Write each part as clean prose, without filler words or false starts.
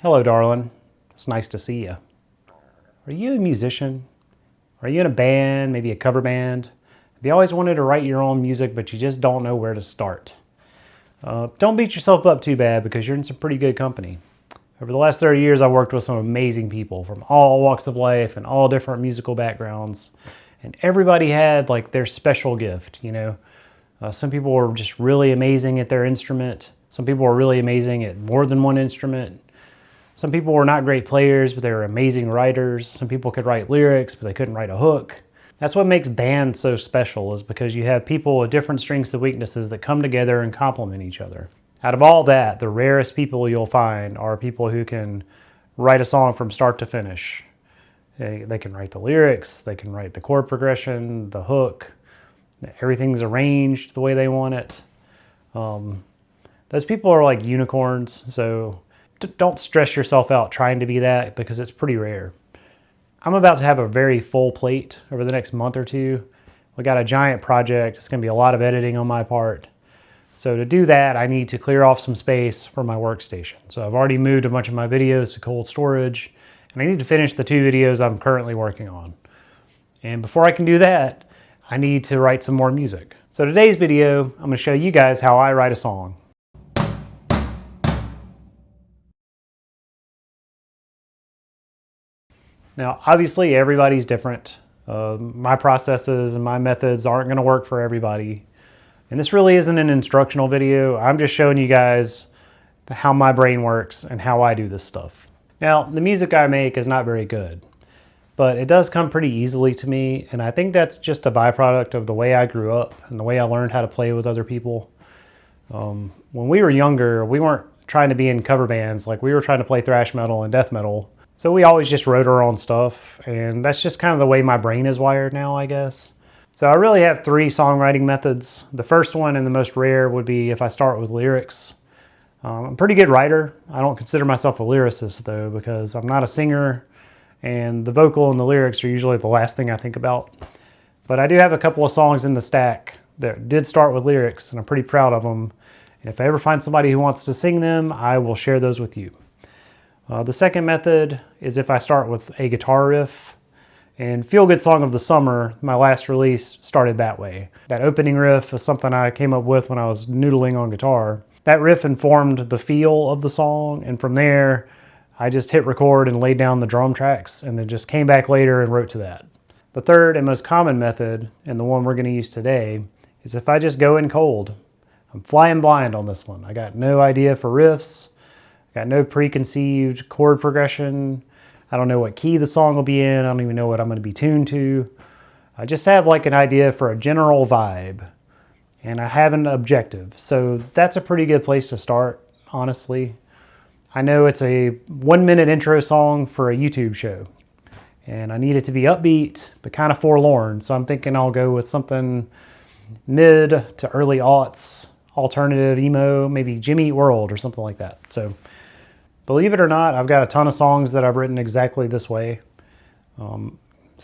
Hello, darling. It's nice to see you. Are you a musician? Are you in a band, maybe a cover band? Have you always wanted to write your own music, but you just don't know where to start? Don't beat yourself up too bad because you're in some pretty good company. Over the last 30 years, I've worked with some amazing people from all walks of life and all different musical backgrounds. And everybody had like their special gift, you know. Some people were just really amazing at their instrument. Some people were really amazing at more than one instrument. Some people were not great players, but they were amazing writers. Some people could write lyrics, but they couldn't write a hook. That's what makes bands so special, is because you have people with different strengths and weaknesses that come together and complement each other. Out of all that, the rarest people you'll find are people who can write a song from start to finish. They can write the lyrics, they can write the chord progression, the hook, everything's arranged the way they want it. Those people are like unicorns, so don't stress yourself out trying to be that because it's pretty rare. I'm about to have a very full plate over the next month or two. We got a giant project. It's going to be a lot of editing on my part. So to do that, I need to clear off some space for my workstation. So I've already moved a bunch of my videos to cold storage, and I need to finish the 2 videos I'm currently working on. And before I can do that, I need to write some more music. So today's video, I'm going to show you guys how I write a song. Now, obviously, everybody's different. My processes and my methods aren't going to work for everybody. And this really isn't an instructional video. I'm just showing you guys how my brain works and how I do this stuff. Now, the music I make is not very good, but it does come pretty easily to me. And I think that's just a byproduct of the way I grew up and the way I learned how to play with other people. When we were younger, we weren't trying to be in cover bands. Like, we were trying to play thrash metal and death metal. So we always just wrote our own stuff, and that's just kind of the way my brain is wired now, I guess. So I really have 3 songwriting methods. The first one and the most rare would be if I start with lyrics. I'm a pretty good writer. I don't consider myself a lyricist though, because I'm not a singer, and the vocal and the lyrics are usually the last thing I think about. But I do have a couple of songs in the stack that did start with lyrics, and I'm pretty proud of them. And if I ever find somebody who wants to sing them, I will share those with you. The second method is if I start with a guitar riff. And Feel Good Song of the Summer, my last release, started that way. That opening riff is something I came up with when I was noodling on guitar. That riff informed the feel of the song, and from there, I just hit record and laid down the drum tracks, and then just came back later and wrote to that. The third and most common method, and the one we're going to use today, is if I just go in cold. I'm flying blind on this one. I got no idea for riffs. Got no preconceived chord progression. I don't know what key the song will be in. I don't even know what I'm going to be tuned to. I just have like an idea for a general vibe, and I have an objective. So that's a pretty good place to start, honestly. I know it's a 1-minute intro song for a YouTube show, and I need it to be upbeat, but kind of forlorn. So I'm thinking I'll go with something mid to early aughts, alternative, emo, maybe Jimmy Eat World or something like that. So believe it or not, I've got a ton of songs that I've written exactly this way. Some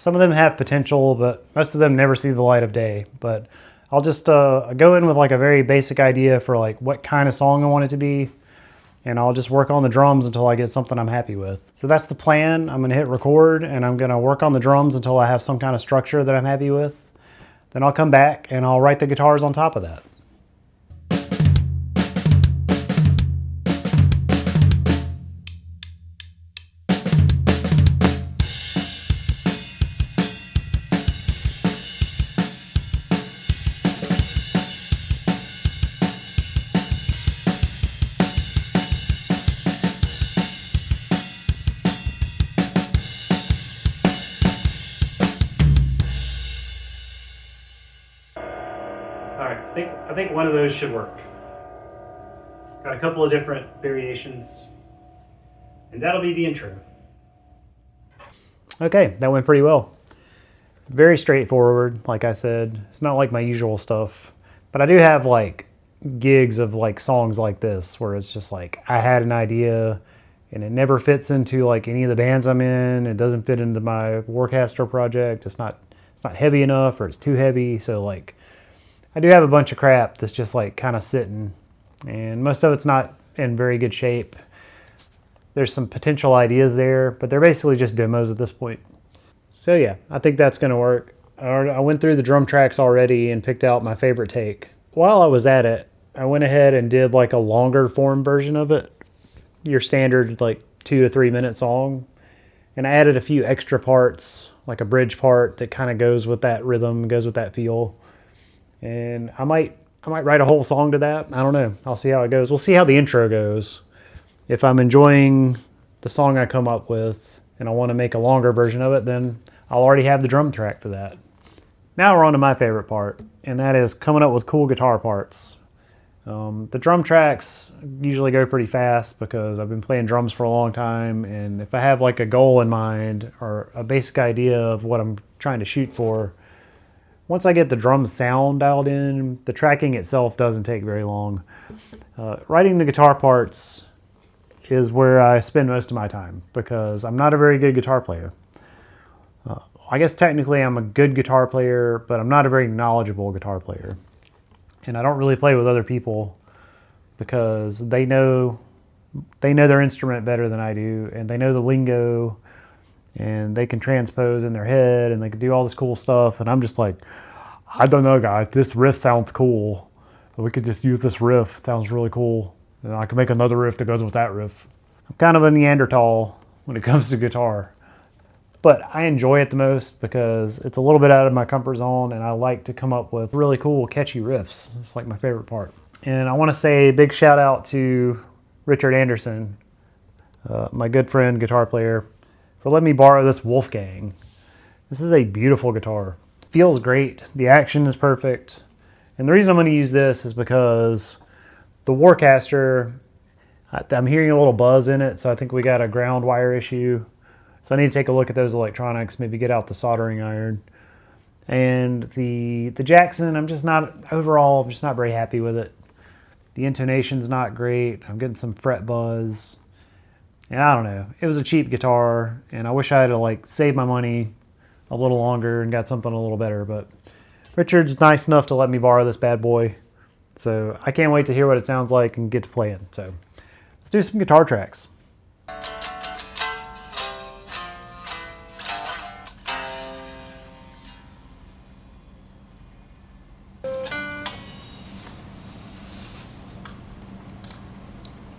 of them have potential, but most of them never see the light of day. But I'll just go in with like a very basic idea for like what kind of song I want it to be, and I'll just work on the drums until I get something I'm happy with. So that's the plan. I'm going to hit record, and I'm going to work on the drums until I have some kind of structure that I'm happy with. Then I'll come back and I'll write the guitars on top of that. I think one of those should work. Got a couple of different variations, and that'll be the intro. Okay, that went pretty well. Very straightforward, like I said. It's not like my usual stuff, but I do have like gigs of like songs like this where it's just like I had an idea and it never fits into like any of the bands I'm in. It doesn't fit into my Warcaster project. It's not heavy enough, or it's too heavy. So like I do have a bunch of crap that's just like kind of sitting, and most of it's not in very good shape. there's some potential ideas there, but they're basically just demos at this point. So yeah, I think that's going to work. I went through the drum tracks already and picked out my favorite take. While I was at it, I went ahead and did like a longer form version of it, your standard like 2 to 3 minute song, and I added a few extra parts, like a bridge part that kind of goes with that rhythm, goes with that feel. And I might write a whole song to that. I don't know. I'll see how it goes. We'll see how the intro goes. If I'm enjoying the song I come up with and I want to make a longer version of it, then I'll already have the drum track for that. Now we're on to my favorite part, and that is coming up with cool guitar parts. The drum tracks usually go pretty fast because I've been playing drums for a long time, and if I have like a goal in mind or a basic idea of what I'm trying to shoot for, once I get the drum sound dialed in, the tracking itself doesn't take very long. Writing the guitar parts is where I spend most of my time because I'm not a very good guitar player. I guess technically I'm a good guitar player, but I'm not a very knowledgeable guitar player. And I don't really play with other people because they know their instrument better than I do, and they know the lingo, and they can transpose in their head, and they can do all this cool stuff. And I'm just like, I don't know, guys, this riff sounds cool. We could just use this riff. It sounds really cool. And I can make another riff that goes with that riff. I'm kind of a Neanderthal when it comes to guitar. But I enjoy it the most because it's a little bit out of my comfort zone, and I like to come up with really cool, catchy riffs. It's like my favorite part. And I want to say a big shout out to Richard Anderson, my good friend, guitar player, for letting me borrow this Wolfgang. This is a beautiful guitar. It feels great. The action is perfect. And the reason I'm going to use this is because the Warcaster, I'm hearing a little buzz in it, so I think we got a ground wire issue. So I need to take a look at those electronics, maybe get out the soldering iron. And the Jackson, I'm just not very happy with it. The intonation's not great. I'm getting some fret buzz. And I don't know. It was a cheap guitar, and I wish I had like saved my money a little longer and got something a little better. But Richard's nice enough to let me borrow this bad boy. So I can't wait to hear what it sounds like and get to playing. So let's do some guitar tracks.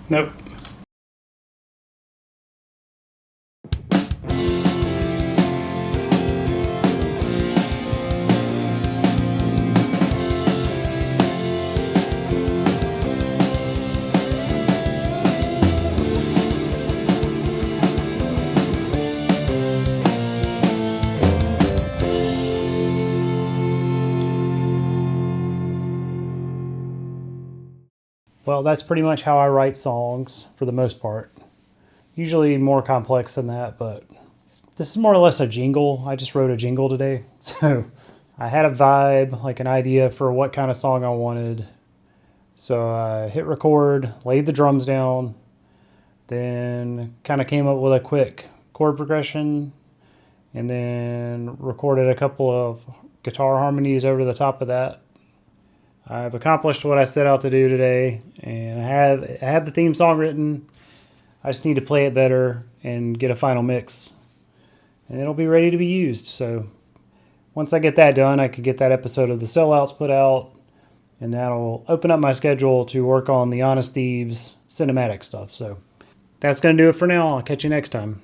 Nope. Well, that's pretty much how I write songs for the most part. Usually more complex than that, but this is more or less a jingle. I just wrote a jingle today. So I had a vibe, like an idea for what kind of song I wanted. So I hit record, laid the drums down, then kind of came up with a quick chord progression, and then recorded a couple of guitar harmonies over the top of that. I've accomplished what I set out to do today, and I have the theme song written. I just need to play it better and get a final mix, and it'll be ready to be used. So once I get that done, I could get that episode of the Sellouts put out, and that'll open up my schedule to work on the Honest Thieves cinematic stuff. So that's going to do it for now. I'll catch you next time.